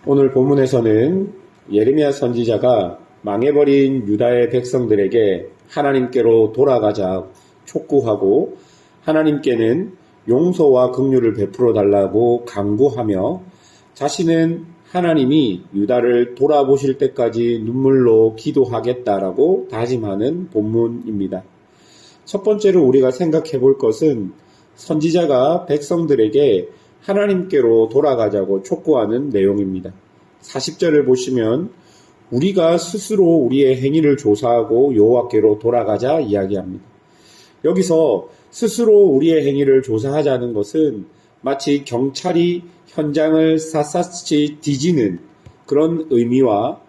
오늘 본문에서는 예레미야 선지자가 망해버린 유다의 백성들에게 하나님께로 돌아가자 촉구하고 하나님께는 용서와 긍휼을 베풀어 달라고 간구하며 자신은 하나님이 유다를 돌아보실 때까지 눈물로 기도하겠다라고 다짐하는 본문입니다. 첫 번째로 우리가 생각해 볼 것은 선지자가 백성들에게 하나님께로 돌아가자고 촉구하는 내용입니다. 40절을 보시면 우리가 스스로 우리의 행위를 조사하고 여호와께로 돌아가자 이야기합니다. 여기서 스스로 우리의 행위를 조사하자는 것은 마치 경찰이 현장을 샅샅이 뒤지는 그런 의미와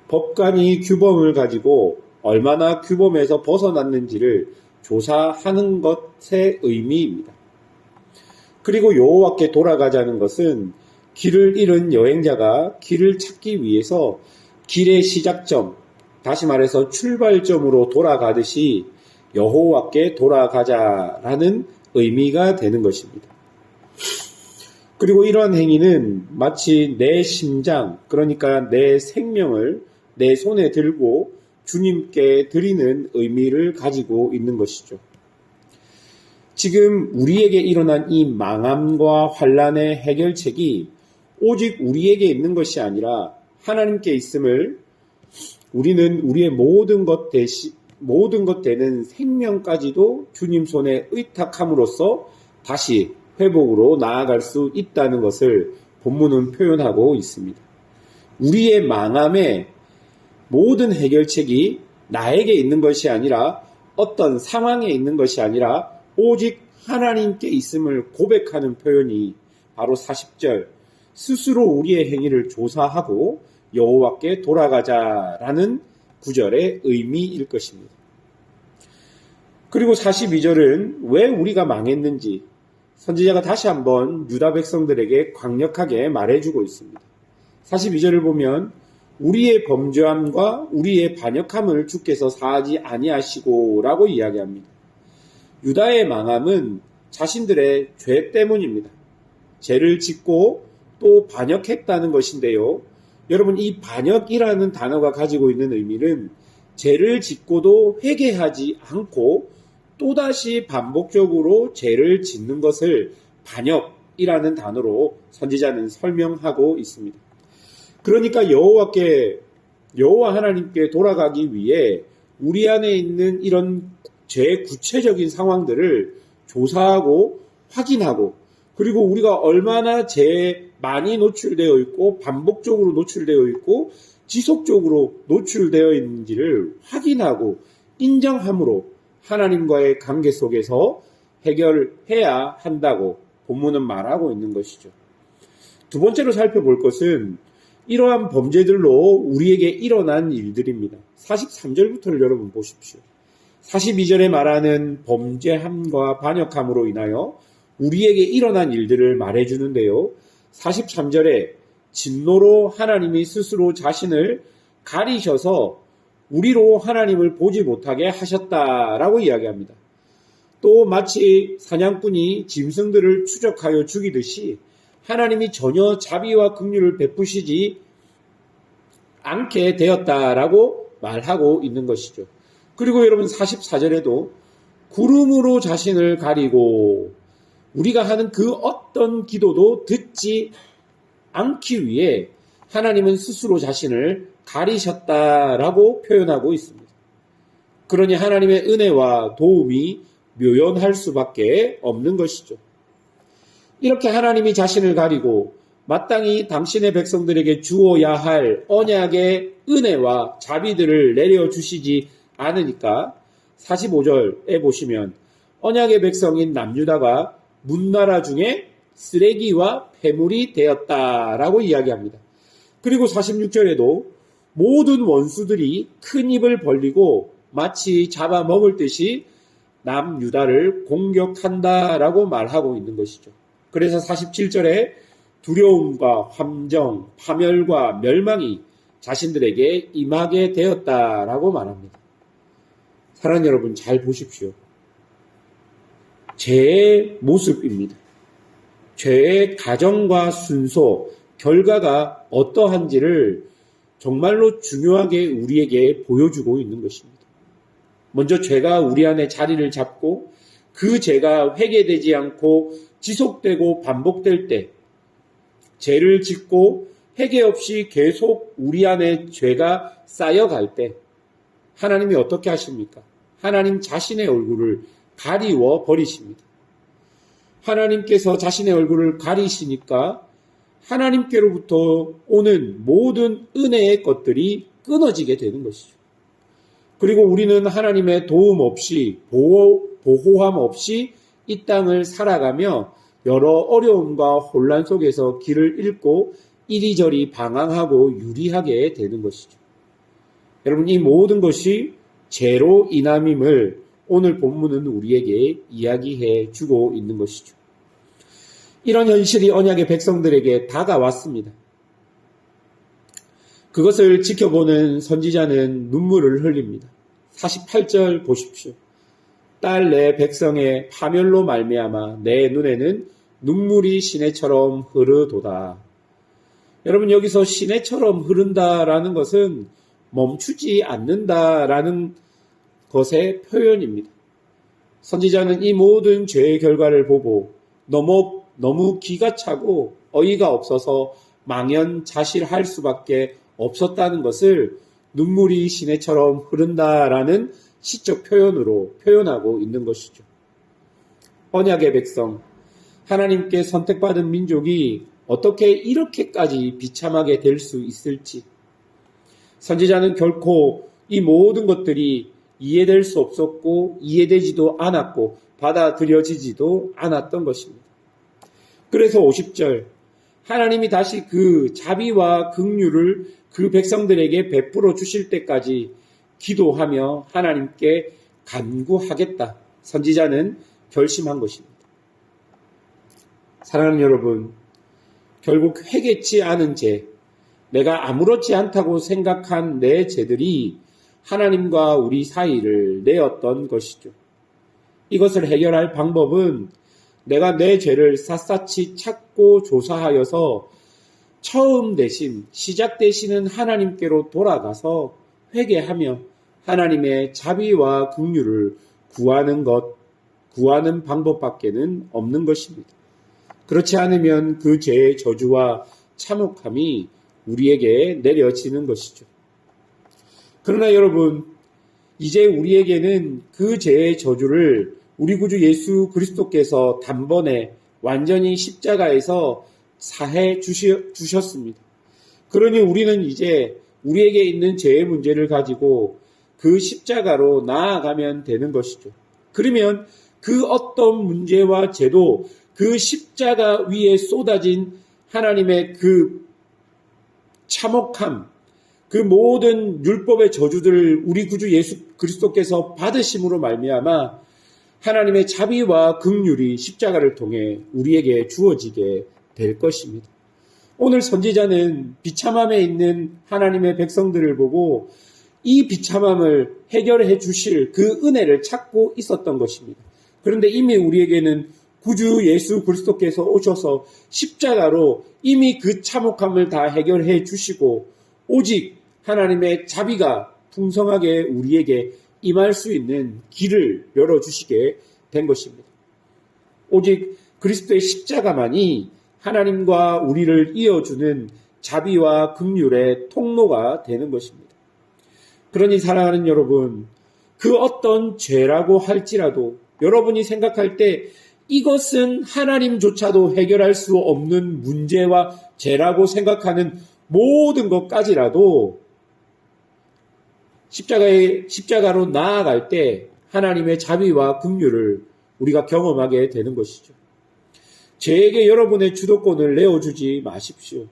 법관이 규범을 가지고 얼마나 규범에서 벗어났는지를 조사하는 것의 의미입니다. 그리고 여호와께 돌아가자는 것은 길을 잃은 여행자가 길을 찾기 위해서 길의 시작점, 다시 말해서 출발점으로 돌아가듯이 여호와께 돌아가자라는 의미가 되는 것입니다. 그리고 이러한 행위는 마치 내 심장, 그러니까 내 생명을 내 손에 들고 주님께 드리는 의미를 가지고 있는 것이죠. 지금 우리에게 일어난 이 망함과 환란의 해결책이 오직 우리에게 있는 것이 아니라 하나님께 있음을 우리는 우리의 모든 것 되는 생명까지도 주님 손에 의탁함으로써 다시 회복으로 나아갈 수 있다는 것을 본문은 표현하고 있습니다. 우리의 망함의 모든 해결책이 나에게 있는 것이 아니라 어떤 상황에 있는 것이 아니라 오직 하나님께 있음을 고백하는 표현이 바로 40절 스스로 우리의 행위를 조사하고 여호와께 돌아가자라는 구절의 의미일 것입니다. 그리고 42절은 왜 우리가 망했는지 선지자가 다시 한번 유다 백성들에게 강력하게 말해주고 있습니다. 42절을 보면 우리의 범죄함과 우리의 반역함을 주께서 사하지 아니하시고 라고 이야기합니다. 유다의 망함은 자신들의 죄 때문입니다. 죄를 짓고 또 반역했다는 것인데요. 여러분, 이 반역이라는 단어가 가지고 있는 의미는 죄를 짓고도 회개하지 않고 또다시 반복적으로 죄를 짓는 것을 반역이라는 단어로 선지자는 설명하고 있습니다. 그러니까 여호와 하나님께 돌아가기 위해 우리 안에 있는 이런 죄의 구체적인 상황들을 조사하고 확인하고 그리고 우리가 얼마나 죄에 많이 노출되어 있고 반복적으로 노출되어 있고 지속적으로 노출되어 있는지를 확인하고 인정함으로 하나님과의 관계 속에서 해결해야 한다고 본문은 말하고 있는 것이죠. 두 번째로 살펴볼 것은 이러한 범죄들로 우리에게 일어난 일들입니다. 43절부터를 여러분 보십시오. 42절에 말하는 범죄함과 반역함으로 인하여 우리에게 일어난 일들을 말해주는데요. 43절에 진노로 하나님이 스스로 자신을 가리셔서 우리로 하나님을 보지 못하게 하셨다라고 이야기합니다. 또 마치 사냥꾼이 짐승들을 추적하여 죽이듯이 하나님이 전혀 자비와 긍휼을 베푸시지 않게 되었다라고 말하고 있는 것이죠. 그리고 여러분 44절에도 구름으로 자신을 가리고 우리가 하는 그 어떤 기도도 듣지 않기 위해 하나님은 스스로 자신을 가리셨다라고 표현하고 있습니다. 그러니 하나님의 은혜와 도움이 묘연할 수밖에 없는 것이죠. 이렇게 하나님이 자신을 가리고 마땅히 당신의 백성들에게 주어야 할 언약의 은혜와 자비들을 내려주시지 않으니까 45절에 보시면 언약의 백성인 남유다가 문나라 중에 쓰레기와 폐물이 되었다라고 이야기합니다. 그리고 46절에도 모든 원수들이 큰 입을 벌리고 마치 잡아먹을 듯이 남유다를 공격한다라고 말하고 있는 것이죠. 그래서 47절에 두려움과 함정, 파멸과 멸망이 자신들에게 임하게 되었다라고 말합니다. 사랑하는 여러분, 잘 보십시오. 죄의 모습입니다. 죄의 가정과 순서, 결과가 어떠한지를 정말로 중요하게 우리에게 보여주고 있는 것입니다. 먼저 죄가 우리 안에 자리를 잡고 그 죄가 회개되지 않고 지속되고 반복될 때, 죄를 짓고 회개 없이 계속 우리 안에 죄가 쌓여갈 때 하나님이 어떻게 하십니까? 하나님 자신의 얼굴을 가리워 버리십니다. 하나님께서 자신의 얼굴을 가리시니까 하나님께로부터 오는 모든 은혜의 것들이 끊어지게 되는 것이죠. 그리고 우리는 하나님의 도움 없이 보호함 없이 이 땅을 살아가며 여러 어려움과 혼란 속에서 길을 잃고 이리저리 방황하고 유리하게 되는 것이죠. 여러분, 이 모든 것이 죄로 인함임을 오늘 본문은 우리에게 이야기해 주고 있는 것이죠. 이런 현실이 언약의 백성들에게 다가왔습니다. 그것을 지켜보는 선지자는 눈물을 흘립니다. 48절 보십시오. 딸 내 백성의 파멸로 말미암아 내 눈에는 눈물이 시내처럼 흐르도다. 여러분, 여기서 시내처럼 흐른다라는 것은 멈추지 않는다라는 것의 표현입니다. 선지자는 이 모든 죄의 결과를 보고 너무 기가 차고 어이가 없어서 망연자실할 수밖에 없었다는 것을 눈물이 시내처럼 흐른다라는 시적 표현으로 표현하고 있는 것이죠. 언약의 백성, 하나님께 선택받은 민족이 어떻게 이렇게까지 비참하게 될 수 있을지, 선지자는 결코 이 모든 것들이 이해될 수 없었고 이해되지도 않았고 받아들여지지도 않았던 것입니다. 그래서 50절, 하나님이 다시 그 자비와 긍휼을 그 백성들에게 베풀어 주실 때까지 기도하며 하나님께 간구하겠다. 선지자는 결심한 것입니다. 사랑하는 여러분, 결국 회개치 않은 죄, 내가 아무렇지 않다고 생각한 내 죄들이 하나님과 우리 사이를 내었던 것이죠. 이것을 해결할 방법은 내가 내 죄를 샅샅이 찾고 조사하여서 처음 대신 시작 되시는 하나님께로 돌아가서 회개하며 하나님의 자비와 긍휼을 구하는 방법밖에는 없는 것입니다. 그렇지 않으면 그 죄의 저주와 참혹함이 우리에게 내려지는 것이죠. 그러나 여러분, 이제 우리에게는 그 죄의 저주를 우리 구주 예수 그리스도께서 단번에 완전히 십자가에서 사해 주셨습니다. 그러니 우리는 이제 우리에게 있는 죄의 문제를 가지고 그 십자가로 나아가면 되는 것이죠. 그러면 그 어떤 문제와 죄도 그 십자가 위에 쏟아진 하나님의 그 참혹함, 그 모든 율법의 저주들을 우리 구주 예수 그리스도께서 받으심으로 말미암아 하나님의 자비와 긍휼이 십자가를 통해 우리에게 주어지게 될 것입니다. 오늘 선지자는 비참함에 있는 하나님의 백성들을 보고 이 비참함을 해결해 주실 그 은혜를 찾고 있었던 것입니다. 그런데 이미 우리에게는 구주 예수 그리스도께서 오셔서 십자가로 이미 그 참혹함을 다 해결해 주시고 오직 하나님의 자비가 풍성하게 우리에게 임할 수 있는 길을 열어주시게 된 것입니다. 오직 그리스도의 십자가만이 하나님과 우리를 이어주는 자비와 긍휼의 통로가 되는 것입니다. 그러니 사랑하는 여러분, 그 어떤 죄라고 할지라도 여러분이 생각할 때 이것은 하나님조차도 해결할 수 없는 문제와 죄라고 생각하는 모든 것까지라도 십자가로 나아갈 때 하나님의 자비와 긍휼을 우리가 경험하게 되는 것이죠. 죄에게 여러분의 주도권을 내어주지 마십시오.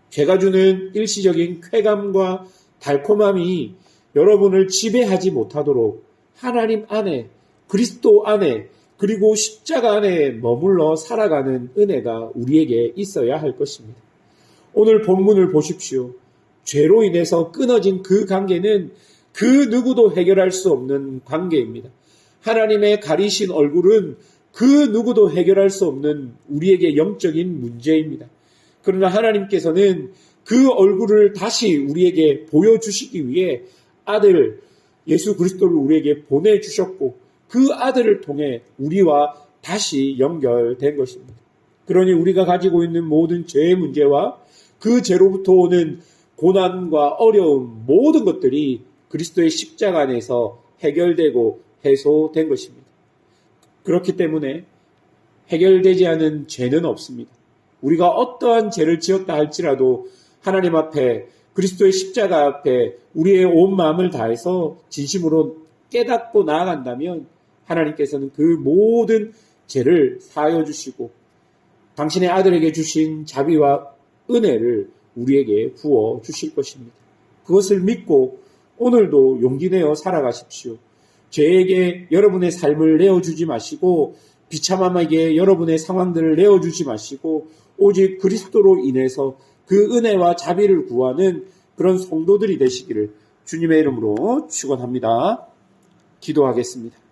죄가 주는 일시적인 쾌감과 달콤함이 여러분을 지배하지 못하도록 하나님 안에, 그리스도 안에, 그리고 십자가 안에 머물러 살아가는 은혜가 우리에게 있어야 할 것입니다. 오늘 본문을 보십시오. 죄로 인해서 끊어진 그 관계는 그 누구도 해결할 수 없는 관계입니다. 하나님의 가리신 얼굴은 그 누구도 해결할 수 없는 우리에게 영적인 문제입니다. 그러나 하나님께서는 그 얼굴을 다시 우리에게 보여주시기 위해 아들 예수 그리스도를 우리에게 보내주셨고 그 아들을 통해 우리와 다시 연결된 것입니다. 그러니 우리가 가지고 있는 모든 죄의 문제와 그 죄로부터 오는 고난과 어려움 모든 것들이 그리스도의 십자가 안에서 해결되고 해소된 것입니다. 그렇기 때문에 해결되지 않은 죄는 없습니다. 우리가 어떠한 죄를 지었다 할지라도 하나님 앞에 그리스도의 십자가 앞에 우리의 온 마음을 다해서 진심으로 깨닫고 나아간다면 하나님께서는 그 모든 죄를 사하여 주시고 당신의 아들에게 주신 자비와 은혜를 우리에게 부어 주실 것입니다. 그것을 믿고 오늘도 용기 내어 살아가십시오. 죄에게 여러분의 삶을 내어주지 마시고 비참함에게 여러분의 상황들을 내어주지 마시고 오직 그리스도로 인해서 그 은혜와 자비를 구하는 그런 성도들이 되시기를 주님의 이름으로 축원합니다. 기도하겠습니다.